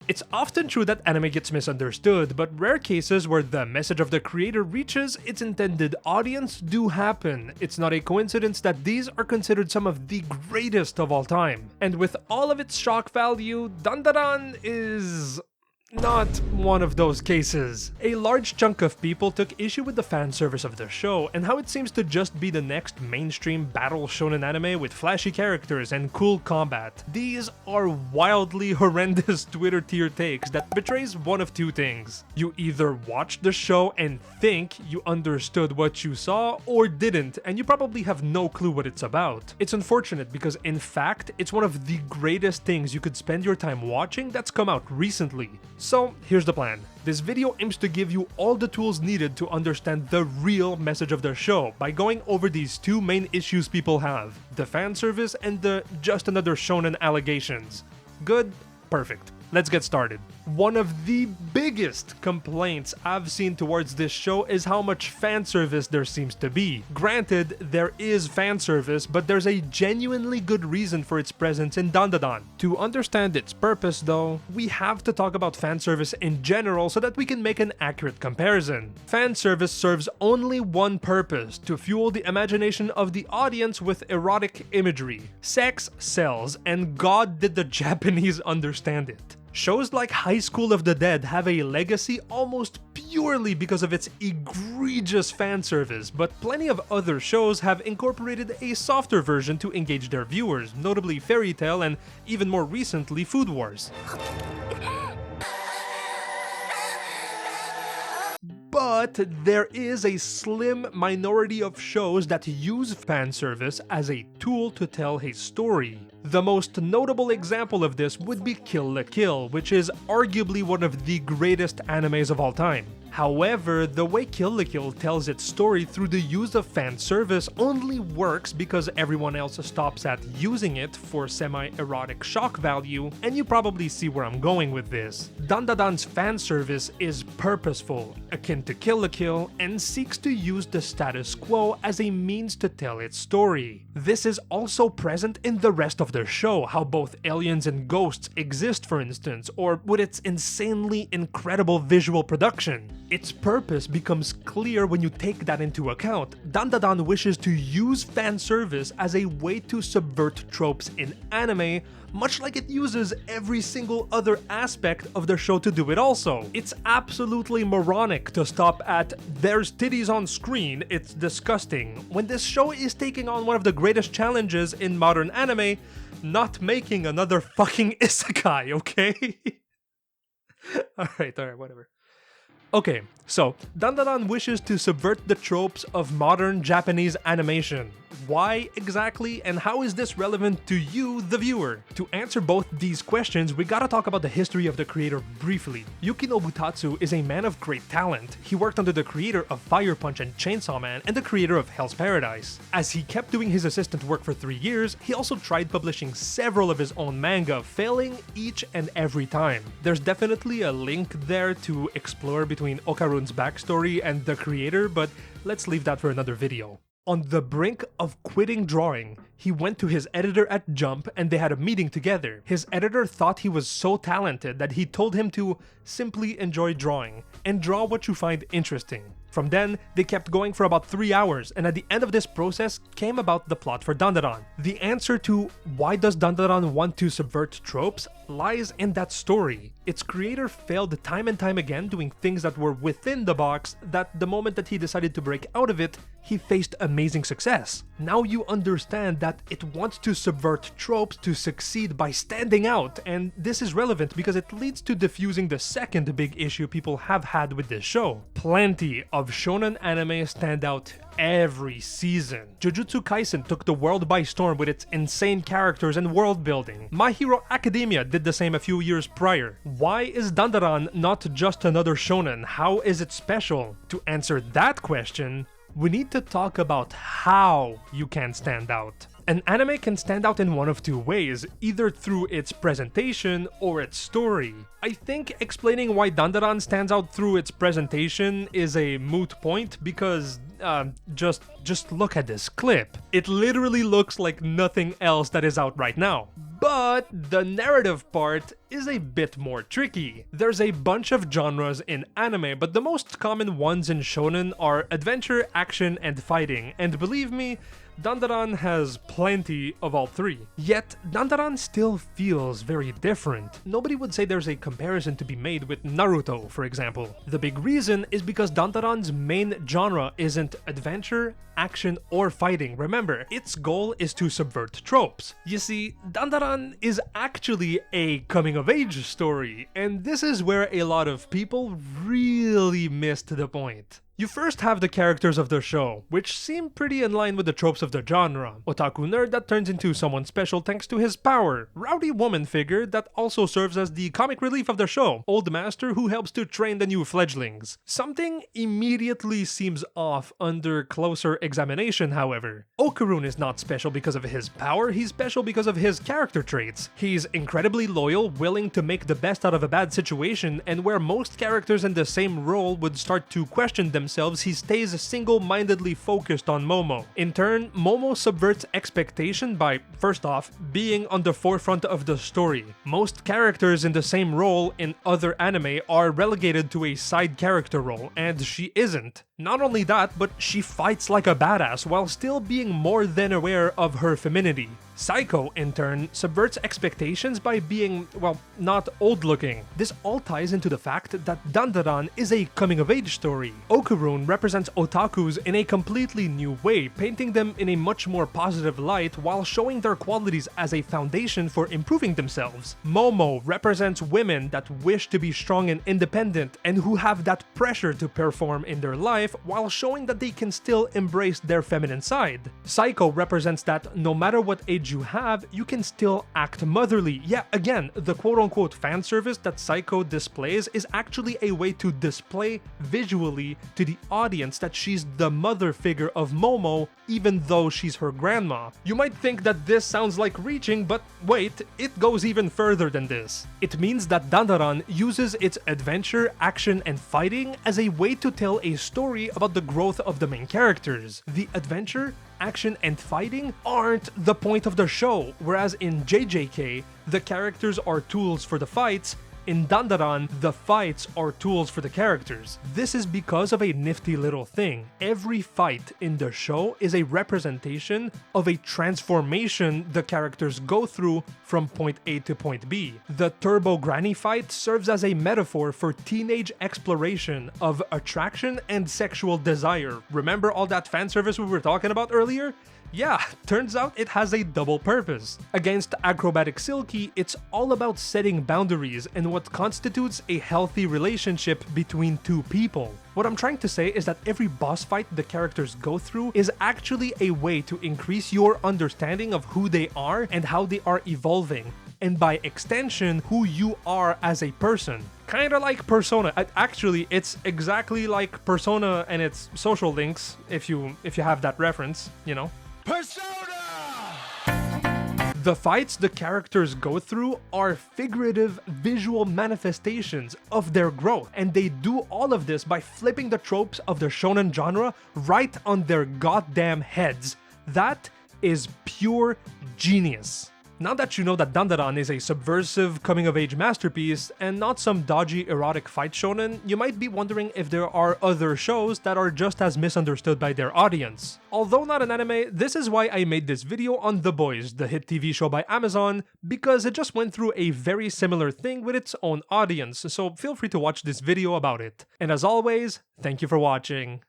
It's often true that anime gets misunderstood, but rare cases where the message of the creator reaches its intended audience do happen. It's not a coincidence that these are considered some of the greatest of all time. And with all of its shock value, Dandadan is not one of those cases. A large chunk of people took issue with the fan service of the show and how it seems to just be the next mainstream battle shonen anime with flashy characters and cool combat. These are wildly horrendous Twitter tier takes that betrays one of two things. You either watched the show and think you understood what you saw, or didn't, and you probably have no clue what it's about. It's unfortunate because in fact, it's one of the greatest things you could spend your time watching that's come out recently. So here's the plan. This video aims to give you all the tools needed to understand the real message of the show by going over these two main issues people have: the fan service and the just another shonen allegations. Good? Perfect. Let's get started. One of the biggest complaints I've seen towards this show is how much fan service there seems to be. Granted, there is fan service, but there's a genuinely good reason for its presence in Dandadan. To understand its purpose though, we have to talk about fan service in general so that we can make an accurate comparison. Fan service serves only one purpose: to fuel the imagination of the audience with erotic imagery. Sex sells, and God did the Japanese understand it. Shows like High School of the Dead have a legacy almost purely because of its egregious fan service, but plenty of other shows have incorporated a softer version to engage their viewers, notably Fairy Tail and even more recently Food Wars. But there is a slim minority of shows that use fan service as a tool to tell a story. The most notable example of this would be Kill la Kill, which is arguably one of the greatest animes of all time. However, the way Kill la Kill tells its story through the use of fan service only works because everyone else stops at using it for semi-erotic shock value, and you probably see where I'm going with this. Dandadan's fan service is purposeful, akin to Kill la Kill, and seeks to use the status quo as a means to tell its story. This is also present in the rest of the show, how both aliens and ghosts exist, for instance, or with its insanely incredible visual production. Its purpose becomes clear when you take that into account. Dandadan wishes to use fan service as a way to subvert tropes in anime, much like it uses every single other aspect of the show to do it also. It's absolutely moronic to stop at "there's titties on screen, it's disgusting," when this show is taking on one of the greatest challenges in modern anime, not making another fucking isekai, okay? Alright, whatever. Okay, so Dandadan wishes to subvert the tropes of modern Japanese animation. Why exactly, and how is this relevant to you, the viewer? To answer both these questions, we gotta talk about the history of the creator briefly. Yuki Nobutatsu is a man of great talent. He worked under the creator of Fire Punch and Chainsaw Man and the creator of Hell's Paradise. As he kept doing his assistant work for 3 years, he also tried publishing several of his own manga, failing each and every time. There's definitely a link there to explore between Okarun's backstory and the creator, but let's leave that for another video. On the brink of quitting drawing, he went to his editor at Jump and they had a meeting together. His editor thought he was so talented that he told him to simply enjoy drawing and draw what you find interesting. From then, they kept going for about 3 hours, and at the end of this process came about the plot for Dandadan. The answer to why does Dandadan want to subvert tropes lies in that story. Its creator failed time and time again doing things that were within the box, that the moment that he decided to break out of it, he faced amazing success. Now you understand that it wants to subvert tropes to succeed by standing out, and this is relevant because it leads to diffusing the second big issue people have had with this show. Plenty of shonen anime stand out every season. Jujutsu Kaisen took the world by storm with its insane characters and world building. My Hero Academia did the same a few years prior. Why is Dandadan not just another shonen? How is it special? To answer that question, we need to talk about how you can stand out. An anime can stand out in one of two ways, either through its presentation or its story. I think explaining why Dandadan stands out through its presentation is a moot point because just look at this clip. It literally looks like nothing else that is out right now. But the narrative part is a bit more tricky. There's a bunch of genres in anime, but the most common ones in shonen are adventure, action, and fighting, and believe me, Dandadan has plenty of all three. Yet, Dandadan still feels very different. Nobody would say there's a comparison to be made with Naruto, for example. The big reason is because Dandadan's main genre isn't adventure, action, or fighting. Remember, its goal is to subvert tropes. You see, Dandadan is actually a coming-of-age story, and this is where a lot of people really missed the point. You first have the characters of the show, which seem pretty in line with the tropes of the genre. Otaku nerd that turns into someone special thanks to his power. Rowdy woman figure that also serves as the comic relief of the show. Old master who helps to train the new fledglings. Something immediately seems off under closer examination, however. Okarun is not special because of his power, he's special because of his character traits. He's incredibly loyal, willing to make the best out of a bad situation, and where most characters in the same role would start to question themselves, he stays single-mindedly focused on Momo. In turn, Momo subverts expectation by, first off, being on the forefront of the story. Most characters in the same role in other anime are relegated to a side character role, and she isn't. Not only that, but she fights like a badass while still being more than aware of her femininity. Psycho, in turn, subverts expectations by being, well, not old-looking. This all ties into the fact that Dandadan is a coming-of-age story. Okarun represents otakus in a completely new way, painting them in a much more positive light while showing their qualities as a foundation for improving themselves. Momo represents women that wish to be strong and independent and who have that pressure to perform in their life while showing that they can still embrace their feminine side. Psycho represents that no matter what age you have, you can still act motherly. Yeah, again, the quote-unquote fan service that Psycho displays is actually a way to display visually to the audience that she's the mother figure of Momo, even though she's her grandma. You might think that this sounds like reaching, but wait, it goes even further than this. It means that Dandadan uses its adventure, action, and fighting as a way to tell a story about the growth of the main characters. The adventure, action, and fighting aren't the point of the show, whereas in JJK, the characters are tools for the fights. In Dandadan, the fights are tools for the characters. This is because of a nifty little thing. Every fight in the show is a representation of a transformation the characters go through from point A to point B. The Turbo Granny fight serves as a metaphor for teenage exploration of attraction and sexual desire. Remember all that fan service we were talking about earlier? Yeah, turns out it has a double purpose. Against Acrobatic Silky, it's all about setting boundaries and what constitutes a healthy relationship between two people. What I'm trying to say is that every boss fight the characters go through is actually a way to increase your understanding of who they are and how they are evolving, and by extension, who you are as a person. Kinda like Persona. Actually, it's exactly like Persona and its social links, if you have that reference, you know. Persona! The fights the characters go through are figurative visual manifestations of their growth, and they do all of this by flipping the tropes of the shonen genre right on their goddamn heads. That is pure genius. Now that you know that Dandadan is a subversive coming-of-age masterpiece and not some dodgy erotic fight shonen, you might be wondering if there are other shows that are just as misunderstood by their audience. Although not an anime, this is why I made this video on The Boys, the hit TV show by Amazon, because it just went through a very similar thing with its own audience, so feel free to watch this video about it. And as always, thank you for watching.